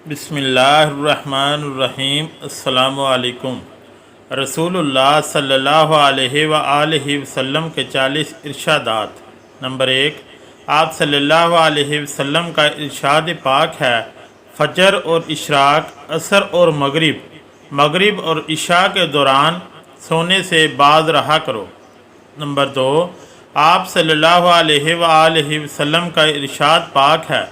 बिस्मिल्लाहिर्रहमानिर्रहीम। अस्सलामु अलैकुम। रसूलुल्लाह सल्लल्लाहु अलैहि वआलिहि वसल्लम के 40 इरशादात। नंबर 1, आप सल्लल्लाहु अलैहि वसल्लम का इरशाद पाक है, फजर और इशराक, असर और मगरिब और इशा के दौरान सोने से बाज रहा करो। नंबर 2, आप सल्लल्लाहु अलैहि वआलिहि वसल्लम का इरशाद पाक है,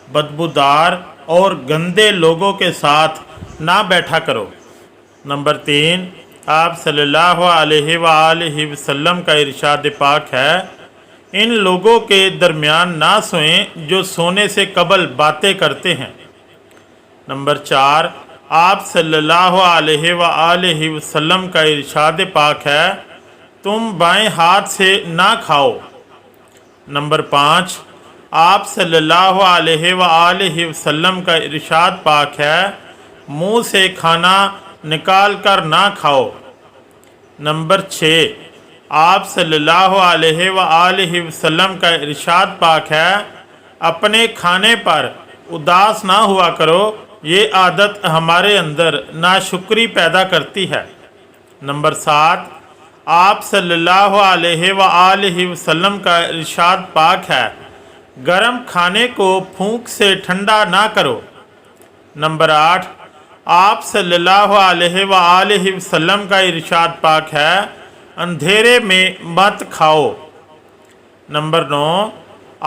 बदबूदार और गंदे लोगों के साथ ना बैठा करो। नंबर 3, आप सल्लल्लाहु अलैहि वआलिहि वसल्लम का इरशाद पाक है, इन लोगों के दरमियान ना सोएं जो सोने से कबल बातें करते हैं। नंबर 4, आप सल्लल्लाहु अलैहि वआलिहि वसल्लम का इरशाद पाक है, तुम बाएं हाथ से ना खाओ। नंबर 5, आप सल्लल्लाहु अलैहि वआलिहि वसल्लम का इरशाद पाक है, मुंह से खाना निकाल कर ना खाओ। नंबर 6, आप सल्लल्लाहु अलैहि वआलिहि वसल्लम का इरशाद पाक है, अपने खाने पर उदास ना हुआ करो, ये आदत हमारे अंदर नाशुक्री पैदा करती है। नंबर 7, आप सल्लल्लाहु अलैहि वआलिहि वसल्लम का इरशाद पाक है, गरम खाने को फूंक से ठंडा ना करो। नंबर 8, आप सल्लल्लाहु अलैहि वआलिहि वसल्लम का इरशाद पाक है, अंधेरे में मत खाओ। नंबर 9,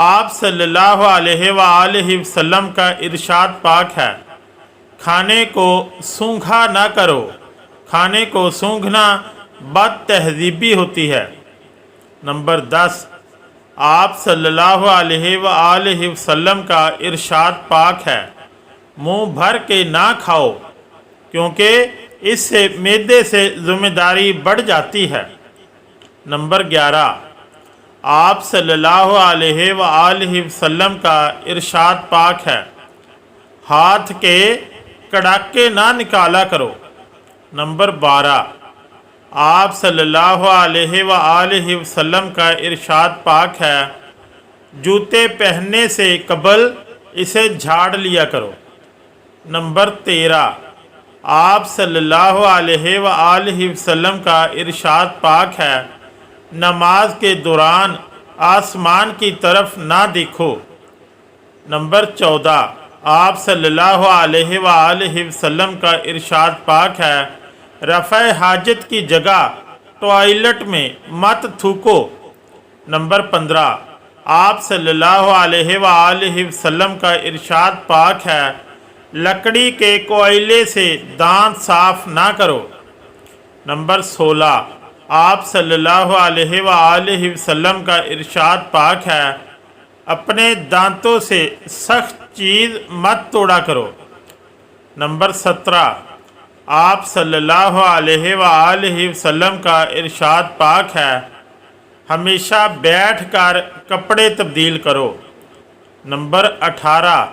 आप सल्लल्लाहु अलैहि वआलिहि वसल्लम का इरशाद पाक है, खाने को सूंघा ना करो। खाने को सूंघना बद तहजीबी होती है। नंबर 10, आप सल्लल्लाहु अलैहि वआलिहि वसल्लम का इरशाद पाक है, मुंह भर के ना खाओ, क्योंकि इससे मैदे से ज़िम्मेदारी बढ़ जाती है। नंबर 11, आप सल्लल्लाहु अलैहि वआलिहि वसल्लम का इरशाद पाक है, हाथ के कड़ाके ना निकाला करो। नंबर 12, आप सल्लल्लाहु अलैहि वआलिहि वसल्लम का इरशाद पाक है, जूते पहनने से कबल इसे झाड़ लिया करो। नंबर 13, आप सल्लल्लाहु अलैहि वआलिहि वसल्लम का इरशाद पाक है, नमाज के दौरान आसमान की तरफ ना देखो। नंबर 14, आप सल्लल्लाहु अलैहि वआलिहि वसल्लम का इरशाद पाक है, रफ़ा हाजत की जगह टॉयलेट में मत थूको। नंबर 15, आप सल्लल्लाहु अलैहि वआलिहि वसल्लम का इरशाद पाक है, लकड़ी के कोयले से दांत साफ ना करो। नंबर 16, आप सल्लल्लाहु अलैहि वआलिहि वसल्लम का इरशाद पाक है, अपने दांतों से सख्त चीज़ मत तोड़ा करो। नंबर 17, आप सल्लल्लाहु अलैहि वआलिहि वसल्लम का इरशाद पाक है, हमेशा बैठकर कपड़े तब्दील करो। नंबर 18,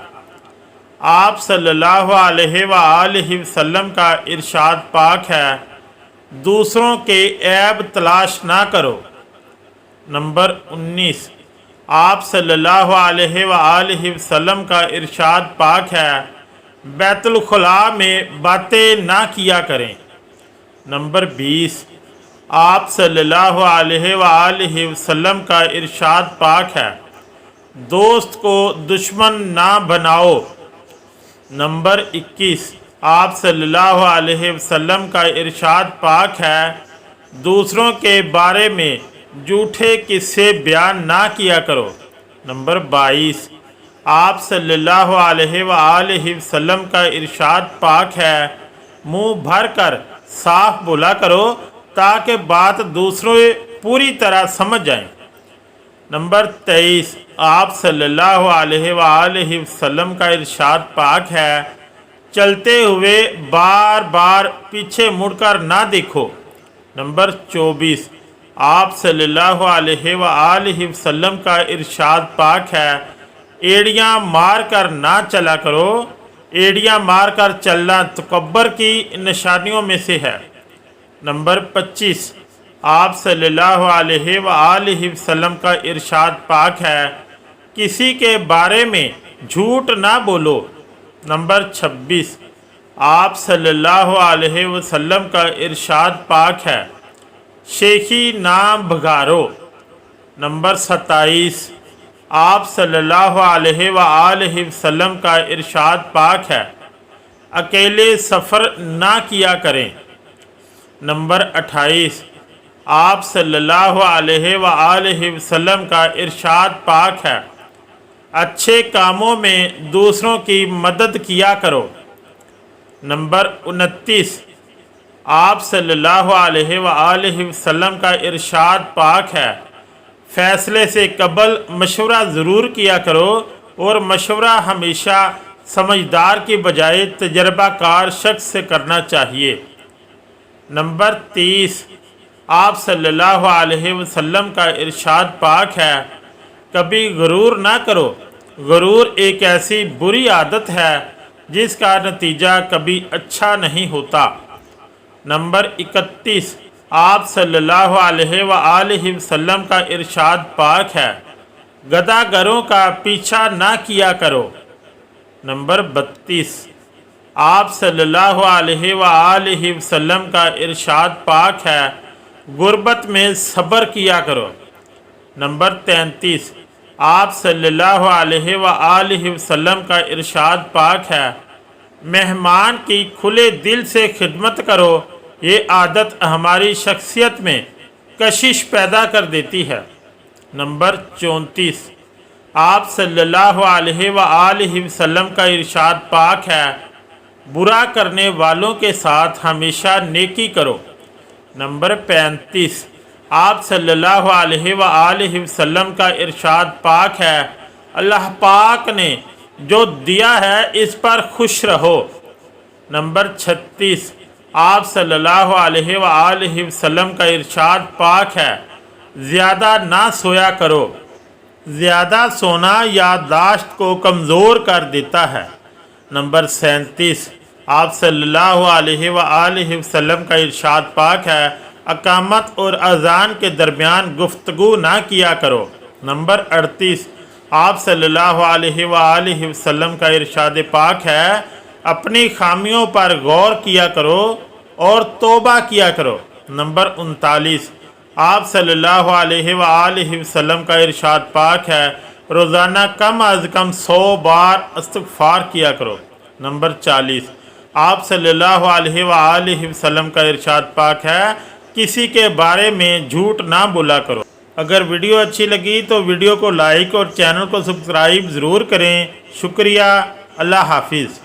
आप सल्लल्लाहु अलैहि वआलिहि वसल्लम का इरशाद पाक है, दूसरों के ऐब तलाश ना करो। नंबर 19, आप सल्लल्लाहु अलैहि वआलिहि वसल्लम का इरशाद पाक है, बैतुल खुला में बातें ना किया करें। नंबर 20, आप सल्लल्लाहु अलैहि वआलिहि वसल्लम का इरशाद पाक है, दोस्त को दुश्मन ना बनाओ। नंबर 21, आप सल्लल्लाहु अलैहि वसल्लम का इरशाद पाक है, दूसरों के बारे में झूठे किस्से बयान ना किया करो। नंबर 22, आप सल्लल्लाहु अलैहि वआलिहि वसल्लम का इरशाद पाक है, मुंह भर कर साफ बोला करो ताकि बात दूसरों पूरी तरह समझ जाएं। नंबर 23, आप सल्लल्लाहु अलैहि वआलिहि वसल्लम का इरशाद पाक है, चलते हुए बार बार पीछे मुड़कर ना देखो। नंबर 24, आप सल्लल्लाहु अलैहि वआलिहि वसल्लम का इरशाद पाक है, एड़ियाँ मार कर ना चला करो। एड़ियाँ मार कर चलना तकब्बर की निशानियों में से है। नंबर 25, आप सल्लल्लाहु अलैहि वआलिहि वसल्लम का इरशाद पाक है, किसी के बारे में झूठ ना बोलो। نمبر 26 آپ صلی اللہ علیہ وسلم کا ارشاد پاک ہے شیخی نہ بگارو۔ نمبر 27 آپ صلی اللہ علیہ وآلہ وسلم کا ارشاد پاک ہے اکیلے سفر نہ کیا کریں۔ نمبر 28 آپ صلی اللہ علیہ وآلہ وسلم کا ارشاد پاک ہے اچھے کاموں میں دوسروں کی مدد کیا کرو۔ نمبر 29 آپ صلی اللہ علیہ وآلہ وسلم کا ارشاد پاک ہے فیصلے سے قبل مشورہ ضرور کیا کرو اور مشورہ ہمیشہ سمجھدار کی بجائے تجربہ کار شخص سے کرنا چاہیے۔ نمبر 30 آپ صلی اللہ علیہ وسلم کا ارشاد پاک ہے کبھی غرور نہ کرو۔ غرور ایک ایسی بری عادت ہے جس کا نتیجہ کبھی اچھا نہیں ہوتا۔ نمبر 31 آپ صلی اللہ علیہ وآلہ وسلم کا ارشاد پاک ہے گدھا گروں کا پیچھا نہ کیا کرو۔ نمبر 32 آپ صلی اللہ علیہ وآلہ وسلم کا ارشاد پاک ہے غربت میں صبر کیا کرو۔ نمبر 33 آپ صلی اللہ علیہ وآلہ وسلم کا ارشاد پاک ہے مہمان کی کھلے دل سے خدمت کرو، یہ عادت ہماری شخصیت میں کشش پیدا کر دیتی ہے۔ نمبر 34 آپ صلی اللہ علیہ وآلہ وسلم کا ارشاد پاک ہے برا کرنے والوں کے ساتھ ہمیشہ نیکی کرو۔ نمبر 35 آپ صلی اللہ علیہ وآلہ وسلم کا ارشاد پاک ہے اللہ پاک نے جو دیا ہے اس پر خوش رہو۔ نمبر 36 آپ صلی اللہ علیہ وآلہ وسلم کا ارشاد پاک ہے زیادہ نہ سویا کرو، زیادہ سونا یادداشت کو کمزور کر دیتا ہے۔ نمبر 37 آپ صلی اللہ علیہ وآلہ وسلم کا ارشاد پاک ہے اقامت اور اذان کے درمیان گفتگو نہ کیا کرو۔ نمبر 38 آپ صلی اللہ علیہ وآلہ وسلم کا ارشاد پاک ہے اپنی خامیوں پر غور کیا کرو اور توبہ کیا کرو۔ نمبر 39 آپ صلی اللہ علیہ وآلہ وسلم کا ارشاد پاک ہے روزانہ کم از کم 100 بار استغفار کیا کرو۔ نمبر 40 آپ صلی اللہ علیہ وآلہ وسلم کا ارشاد پاک ہے کسی کے بارے میں جھوٹ نہ بولا کرو۔ اگر ویڈیو اچھی لگی تو ویڈیو کو لائک اور چینل کو سبسکرائب ضرور کریں۔ شکریہ، اللہ حافظ۔